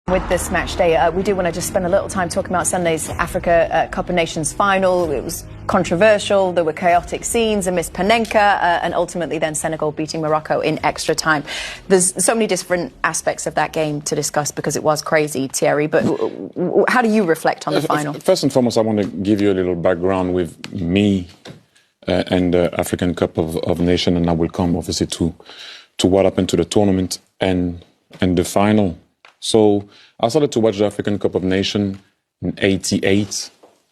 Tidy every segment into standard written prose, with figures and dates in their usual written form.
With this match day, we do want to just spend a little time talking about Sunday's Africa Cup of Nations final. It was controversial, there were chaotic scenes, a missed Panenka, and ultimately then Senegal beating Morocco in extra time. There's so many different aspects of that game to discuss because it was crazy, Thierry, but how do you reflect on the final? First and foremost, I want to give you a little background with me and the African Cup of Nations, and I will come obviously to what happened to the tournament and the final. So I started to watch the African Cup of Nations in '88,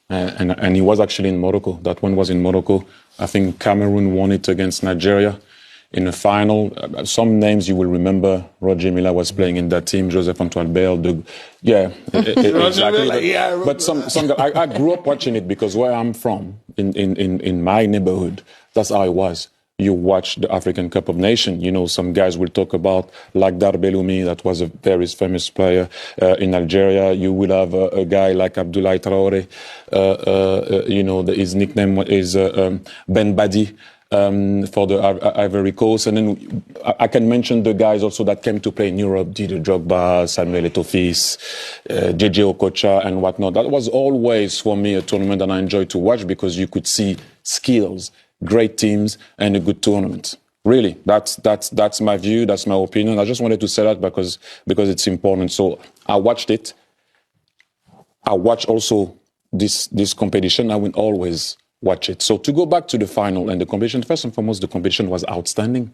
and it was actually in Morocco. That one was in Morocco. I think Cameroon won it against Nigeria in the final. Some names you will remember. Roger Milla was playing in that team. Joseph Antoine Bell. Exactly. But some I grew up watching it because where I'm from, in my neighborhood, that's how it was. You watch the African Cup of Nations. You know, some guys will talk about Lagdar Belloumi, that was a very famous player in Algeria. You will have a guy like Abdoulaye Traoré. His nickname is Ben Badi for the Ivory Coast. And then I can mention the guys also that came to play in Europe, Didier Drogba, Samuel Eto'o, JJ Okocha and whatnot. That was always, for me, a tournament that I enjoyed to watch because you could see skills, great teams, and a good tournament. Really, that's my view, that's my opinion. I just wanted to say that because it's important. So I watched it. I watch also this competition. I will always watch it. So to go back to the final and the competition, first and foremost, the competition was outstanding.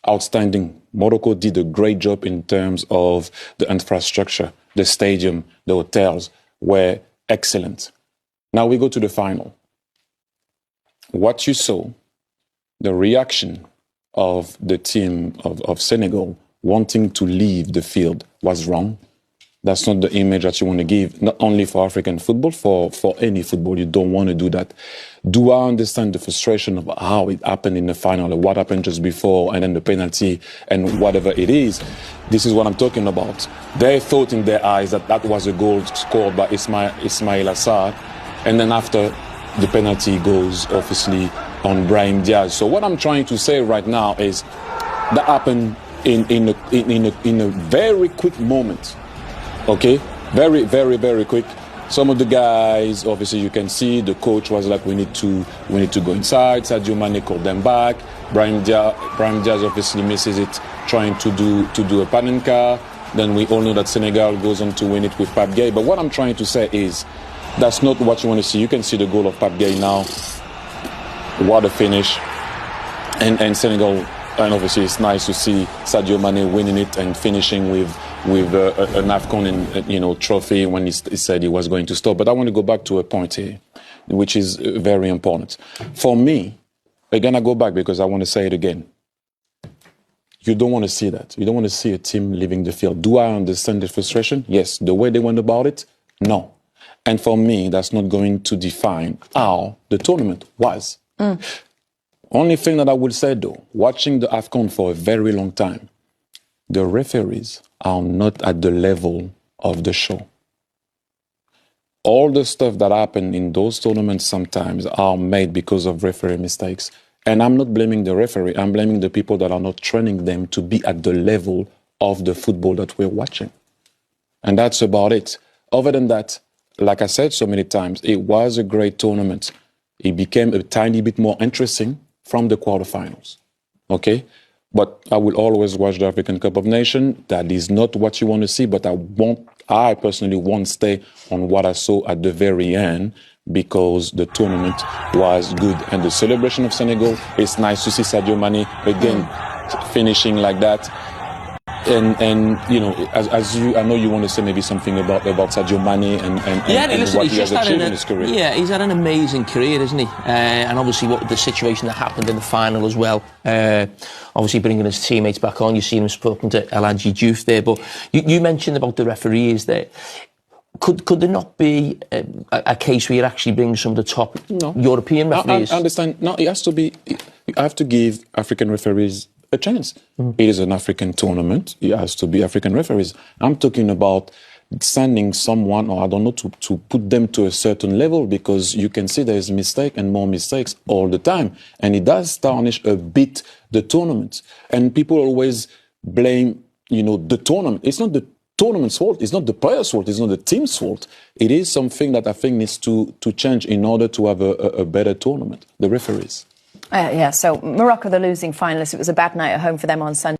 Outstanding. Morocco did a great job in terms of the infrastructure, the stadium, the hotels were excellent. Now we go to the final. What you saw, the reaction of the team of Senegal wanting to leave the field was wrong. That's not the image that you want to give, not only for African football, for any football. You don't want to do that. Do I understand the frustration of how it happened in the final, or what happened just before, and then the penalty, and whatever it is? This is what I'm talking about. They thought in their eyes that was a goal scored by Ismail Assar, and then after, the penalty goes, obviously, on Brahim Diaz. So what I'm trying to say right now is that happened in a very quick moment. Okay? Very, very, very quick. Some of the guys, obviously, you can see the coach was like, we need to go inside. Sadio Mane called them back. Brahim Diaz obviously misses it, trying to do a Panenka. Then we all know that Senegal goes on to win it with Pape Gueye. But what I'm trying to say is, that's not what you want to see. You can see the goal of Pape Gueye now. What a finish. And Senegal, and obviously it's nice to see Sadio Mane winning it and finishing with an AFCON trophy when he said he was going to stop. But I want to go back to a point here, which is very important. For me, again, I go back because I want to say it again. You don't want to see that. You don't want to see a team leaving the field. Do I understand the frustration? Yes. The way they went about it? No. And for me, that's not going to define how the tournament was. Only thing that I will say, though, watching the AFCON for a very long time, the referees are not at the level of the show. All the stuff that happened in those tournaments sometimes are made because of referee mistakes. And I'm not blaming the referee. I'm blaming the people that are not training them to be at the level of the football that we're watching. And that's about it. Other than that, like I said so many times, it was a great tournament. It became a tiny bit more interesting from the quarterfinals. Okay? But I will always watch the African Cup of Nations. That is not what you want to see, but I personally won't stay on what I saw at the very end because the tournament was good. And the celebration of Senegal, it's nice to see Sadio Mane again finishing like that. And you know, I know you want to say maybe something about Sadio Mane and what he has achieved in his career. Yeah, he's had an amazing career, isn't he? And obviously, what the situation that happened in the final as well. Obviously, bringing his teammates back on. You've seen him spoken to El Hadji Diouf there, but you mentioned about the referees there. Could there not be a case where you actually bring some of the top European referees? I understand. No, it has to be. You have to give African referees a chance. It is an African tournament. It has to be African referees. I'm talking about sending someone, or I don't know, to put them to a certain level, because you can see there is mistake and more mistakes all the time. And it does tarnish a bit the tournament. And people always blame, the tournament. It's not the tournament's fault. It's not the players' fault. It's not the team's fault. It is something that I think needs to change in order to have a better tournament. The referees. Yeah, so Morocco, the losing finalists, it was a bad night at home for them on Sunday.